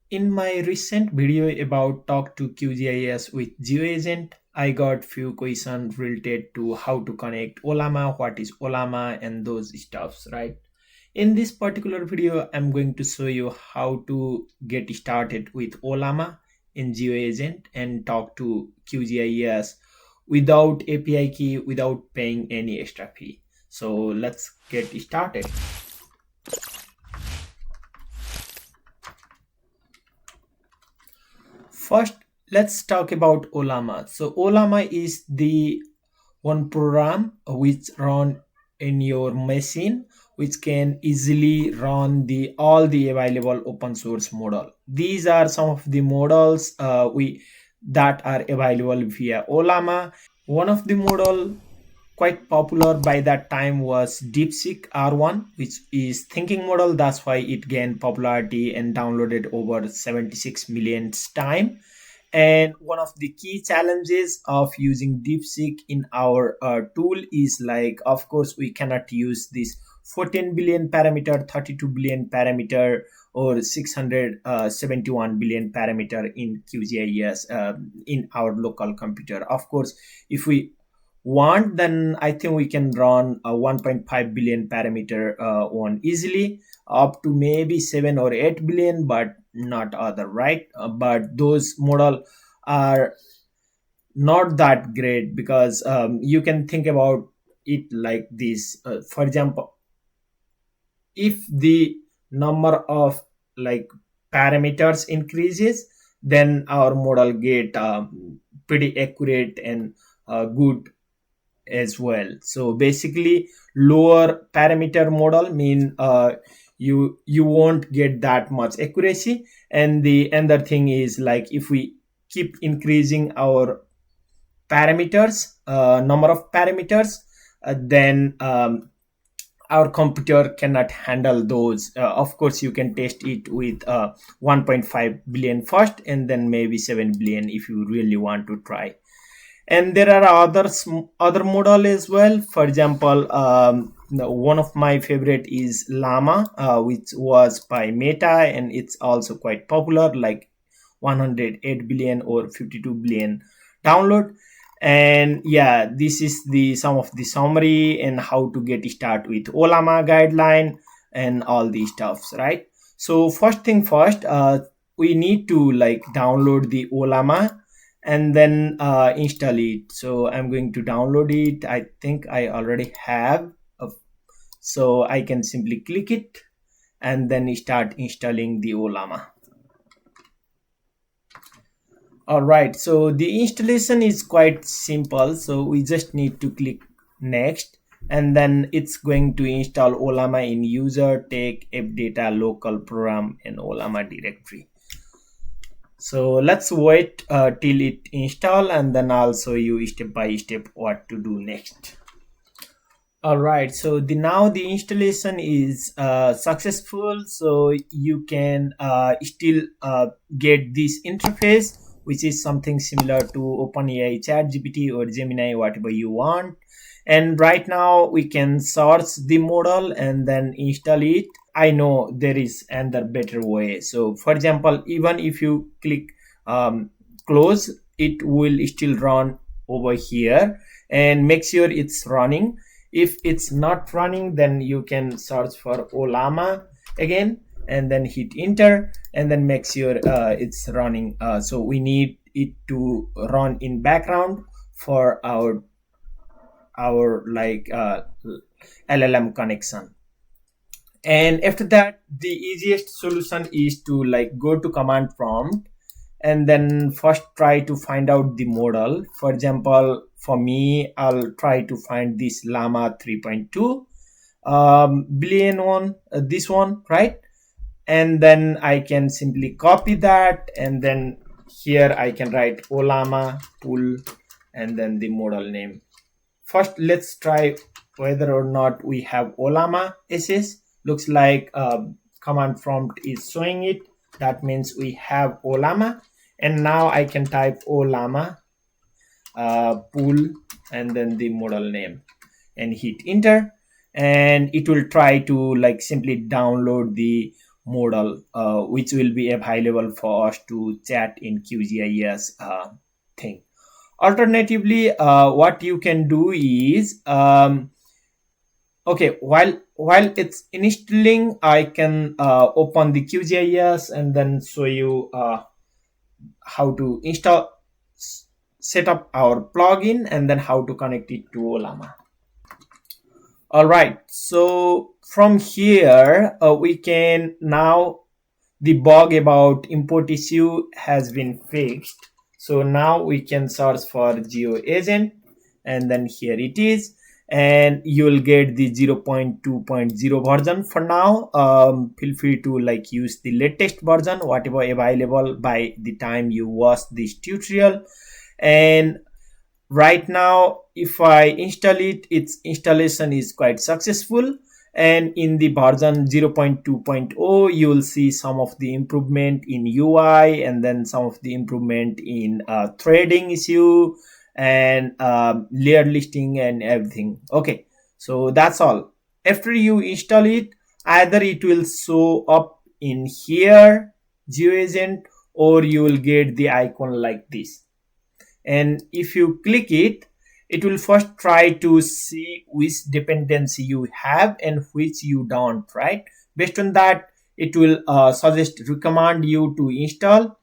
In my recent video about talk to QGIS with GeoAgent, I got few questions related to how to connect Ollama, what is Ollama, and those stuffs, right? In this particular video, I'm going to show you how to get started with Ollama in GeoAgent and talk to QGIS without API key, without paying any extra fee. So let's get started. First, let's talk about Ollama. So Ollama is the one program which run in your machine, which can easily run the all the available open source model. These are some of the models we that are available via Ollama. One of the model quite popular by that time was DeepSeek R1, which is thinking model. That's why it gained popularity and downloaded over 76 million time. And one of the key challenges of using DeepSeek in our tool is, like, of course, we cannot use this 14 billion parameter, 32 billion parameter, or 671 billion parameter in QGIS in our local computer. Of course, if we want, then I think we can run a 1.5 billion parameter one easily, up to maybe 7 or 8 billion, but not other, right? But those model are not that great because you can think about it like this. For example, if the number of like parameters increases, then our model get pretty accurate and good as well. So basically, lower parameter model mean you won't get that much accuracy. And the other thing is, like, if we keep increasing our parameters, number of parameters, then our computer cannot handle those. Of course, you can test it with 1.5 billion first, and then maybe 7 billion if you really want to try. And there are other model as well. For example, one of my favorite is Llama, which was by Meta, and it's also quite popular, like 108 billion or 52 billion download. And yeah, this is the some of the summary and how to get started with Ollama guideline and all these stuffs, right? So first thing first, we need to like download the Ollama and then install it. So I'm going to download it. I think I already have so I can simply click it and then start installing the Ollama. All right, so the installation is quite simple. So we just need to click next, and then it's going to install Ollama in user, tech, app data, local program, and Ollama directory. So let's wait till it install, and then I'll show you step by step what to do next. All right, so now the installation is successful. So you can still get this interface, which is something similar to OpenAI, ChatGPT, or Gemini, whatever you want. And right now we can search the model and then install it. I know there is another better way. So for example, even if you click close, it will still run over here, and make sure it's running. If it's not running, then you can search for Ollama again and then hit enter, and then make sure it's running. So we need it to run in background for our like LLM connection. And after that, the easiest solution is to like go to command prompt and then first try to find out the model. For example, for me, I'll try to find this Llama 3.2 billion one, this one, right? And then I can simply copy that, and then here I can write Ollama pool and then the model name. First, let's try whether or not we have Ollama SS. Looks like command prompt is showing it. That means we have Ollama. And now I can type Ollama pool and then the model name and hit enter. And it will try to like simply download the model which will be available for us to chat in QGIS thing. Alternatively, what you can do is okay, while it's installing, I can open the QGIS and then show you how to install, set up our plugin, and then how to connect it to Ollama. All right, so from here we can now, the bug about import issue has been fixed. So now we can search for GeoAgent, and then here it is, and you will get the 0.2.0 version for now. Feel free to like use the latest version, whatever available by the time you watch this tutorial. And right now if I install it, its installation is quite successful, and in the version 0.2.0 you will see some of the improvement in UI, and then some of the improvement in threading issue, and layer listing and everything. Okay, so that's all. After you install it, either it will show up in here GeoAgent, or you will get the icon like this. And if you click it, it will first try to see which dependency you have and which you don't, right? Based on that, it will recommend you to install.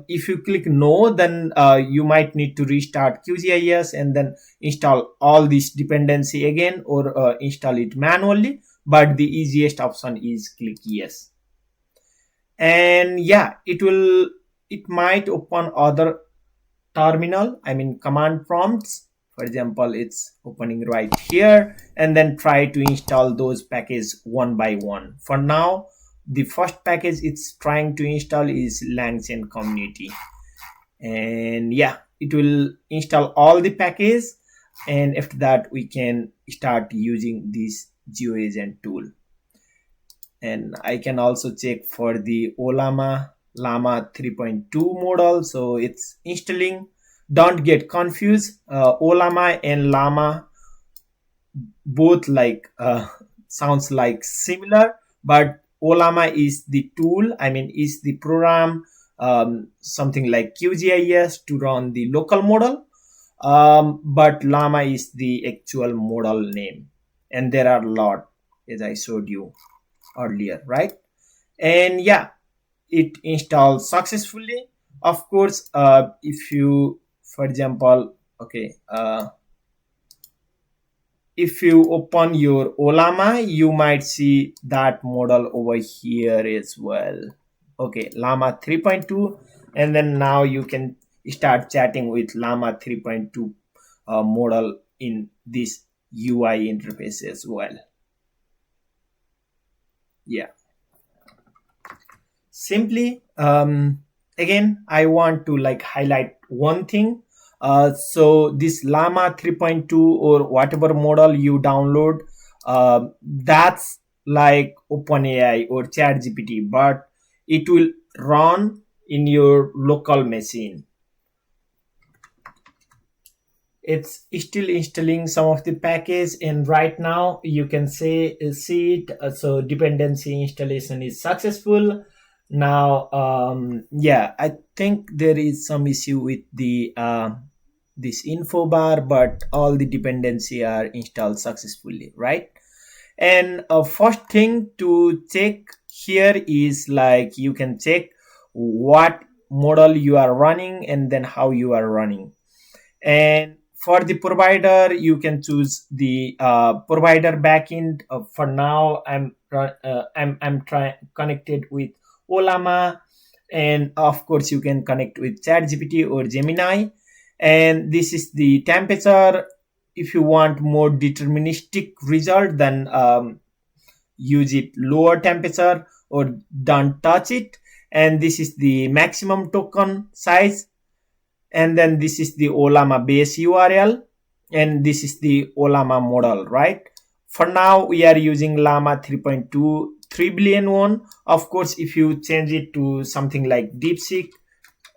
If you click no, then you might need to restart QGIS and then install all this dependency again, or install it manually. But the easiest option is click yes. And yeah, it might open other terminal, I mean command prompts. For example, it's opening right here, and then try to install those packages one by one. For now, the first package it's trying to install is Langchain community, and yeah, it will install all the packages, and after that we can start using this GeoAgent tool. And I can also check for the Ollama Llama 3.2 model, so it's installing. Don't get confused, Ollama and Llama both like sounds like similar, but Ollama is the tool, I mean is the program, something like QGIS to run the local model, but Llama is the actual model name, and there are a lot as I showed you earlier, right? And yeah, it installs successfully. Of course, if you, for example, okay, if you open your Ollama, you might see that model over here as well. Okay, Llama 3.2, and then now you can start chatting with Llama 3.2 model in this UI interface as well. Yeah, simply again I want to like highlight one thing. So this Llama 3.2 or whatever model you download, that's like OpenAI or ChatGPT, but it will run in your local machine. It's still installing some of the package, and right now you can see it. So dependency installation is successful. Now yeah, I think there is some issue with the this info bar, but all the dependency are installed successfully, right? And first thing to check here is like you can check what model you are running and then how you are running. And for the provider, you can choose the provider backend. For now, I'm trying connected with Ollama, and of course you can connect with ChatGPT or Gemini. And this is the temperature. If you want more deterministic result, then use it lower temperature or don't touch it. And this is the maximum token size, and then this is the Ollama base URL, and this is the Ollama model, right? For now we are using Llama 3.2 3 billion one. Of course, if you change it to something like DeepSeek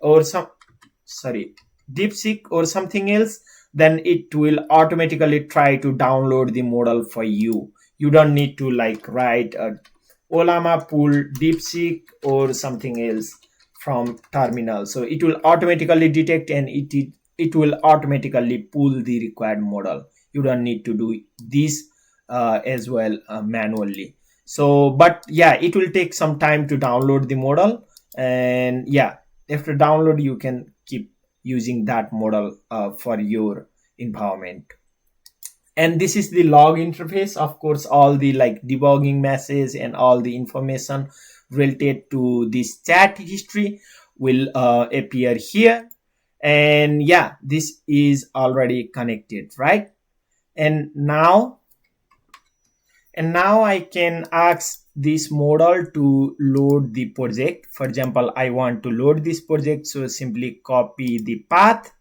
or DeepSeek or something else, then it will automatically try to download the model for you. You don't need to like write Ollama pull DeepSeek or something else from terminal. So it will automatically detect, and it will automatically pull the required model. You don't need to do this as well manually. So, but yeah, it will take some time to download the model, and yeah, after download you can keep using that model for your environment. And this is the log interface. Of course, all the like debugging message and all the information related to this chat history will appear here. And yeah, this is already connected, right? And now I can ask this model to load the project. For example, I want to load this project, so simply copy the path,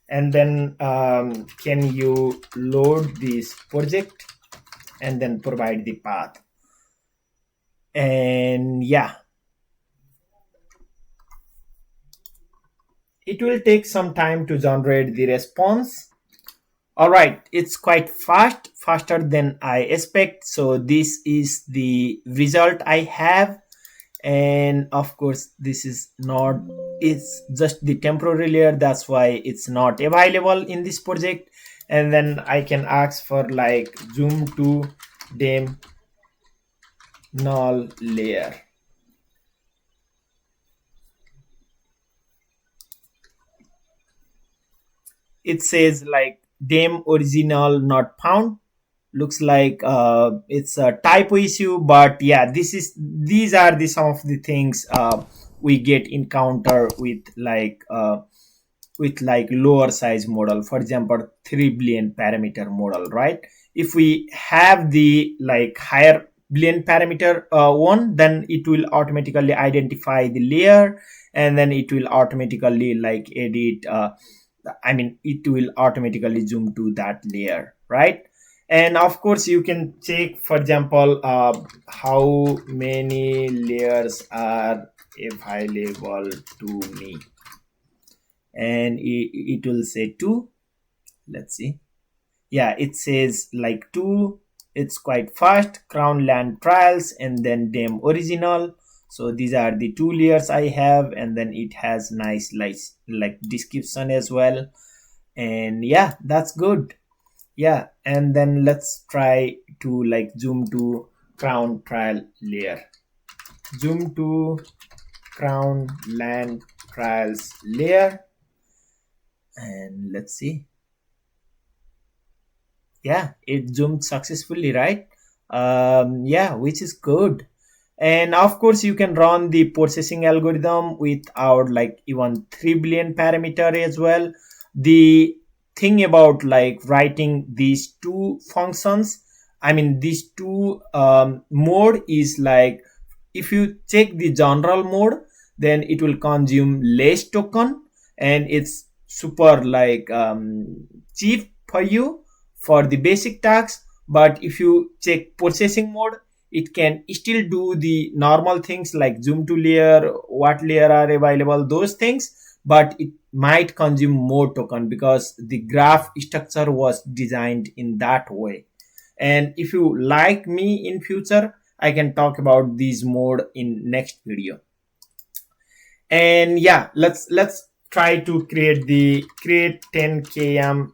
and then can you load this project, and then provide the path. And yeah, it will take some time to generate the response. All right, it's quite fast, faster than I expect. So this is the result I have. And of course, this is not, it's just the temporary layer, that's why it's not available in this project. And then I can ask for like zoom to dim null layer. It says like dim original not found. Looks like it's a typo issue, but yeah, these are the some of the things we get encounter with like lower size model. For example, 3 billion parameter model, right? If we have the like higher billion parameter one, then it will automatically identify the layer, and then it will automatically like edit I mean, it will automatically zoom to that layer, right? And of course, you can check, for example, how many layers are available to me, and it will say two. Let's see. Yeah, it says like two. It's quite fast. Crown land trials, and then dem original. So these are the two layers I have, and then it has nice like description as well. And yeah, that's good. Yeah, and then let's try to like zoom to crown trial layer. Zoom to crown land trials layer, and let's see. Yeah, it zoomed successfully, right? Yeah, which is good. And of course, you can run the processing algorithm without like even 3 billion parameter as well. The thing about like writing these two functions, I mean these two mode is like, if you check the general mode, then it will consume less token, and it's super like cheap for you for the basic tasks. But if you check processing mode, it can still do the normal things like zoom to layer, what layer are available, those things, but it might consume more token because the graph structure was designed in that way. And if you like me in future, I can talk about these mode in next video. And yeah, let's try to create 10 km.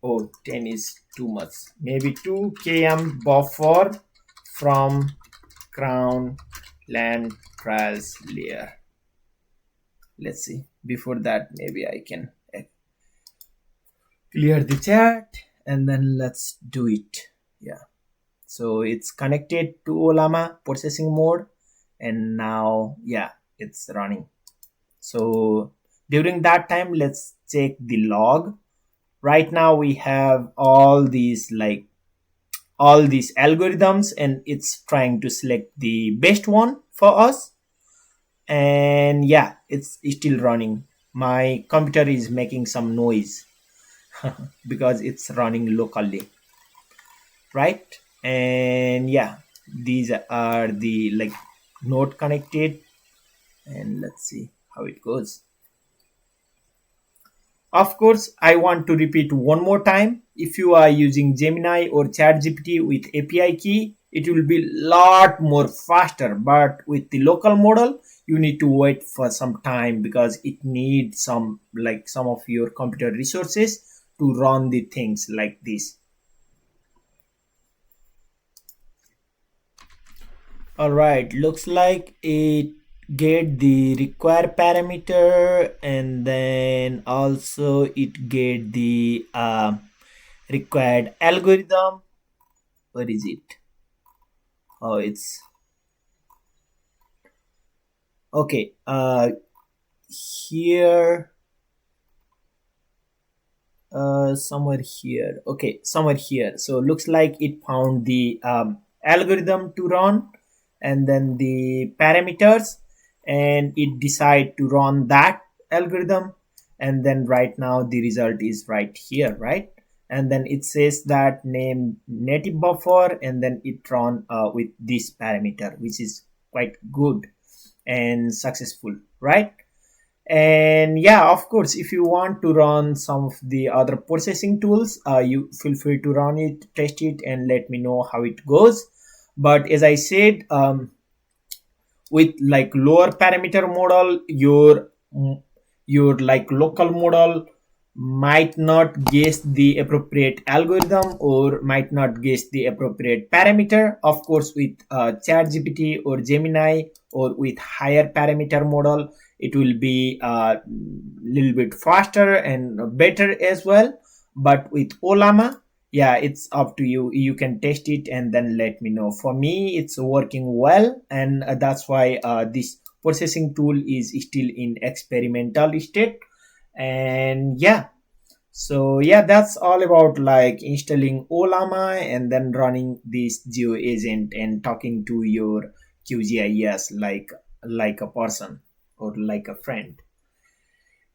Oh, 10 is too much. Maybe 2 km buffer from crown land trials layer. Let's see. Before that, maybe I can clear the chat, and then let's do it. Yeah. So it's connected to Ollama processing mode, and now yeah, it's running. So during that time, let's check the log. Right now we have all these algorithms, and it's trying to select the best one for us. And yeah, it's still running. My computer is making some noise because it's running locally, right? And yeah, these are the like node connected, and let's see how it goes. Of course, I want to repeat one more time. If you are using Gemini or ChatGPT with API key, it will be lot more faster. But with the local model, you need to wait for some time because it needs some of your computer resources to run the things like this. All right, looks like it get the required parameter, and then also it get the required algorithm. Where is it? Oh, it's okay. Here, somewhere here. Okay, somewhere here. So looks like it found the algorithm to run, and then the parameters, and it decide to run that algorithm. And then right now the result is right here, right? And then it says that name native buffer, and then it run with this parameter, which is quite good and successful, right? And yeah, of course, if you want to run some of the other processing tools, you feel free to run it, test it, and let me know how it goes. But as I said, with like lower parameter model, your like local model might not guess the appropriate algorithm or might not guess the appropriate parameter. Of course, with ChatGPT or Gemini or with higher parameter model, it will be a little bit faster and better as well. But with Ollama, yeah, it's up to you. You can test it and then let me know. For me, it's working well, and that's why this processing tool is still in experimental state. And yeah, so yeah, that's all about like installing Ollama and then running this GeoAgent and talking to your QGIS like a person or like a friend.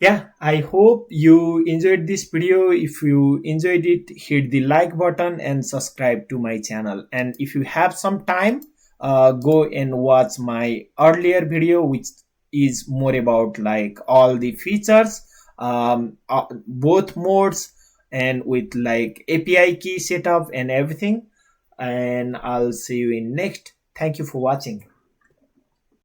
Yeah, I hope you enjoyed this video. If you enjoyed it, hit the like button and subscribe to my channel. And if you have some time, go and watch my earlier video, which is more about like all the features, both modes, and with like API key setup and everything. And I'll see you in next. Thank you for watching.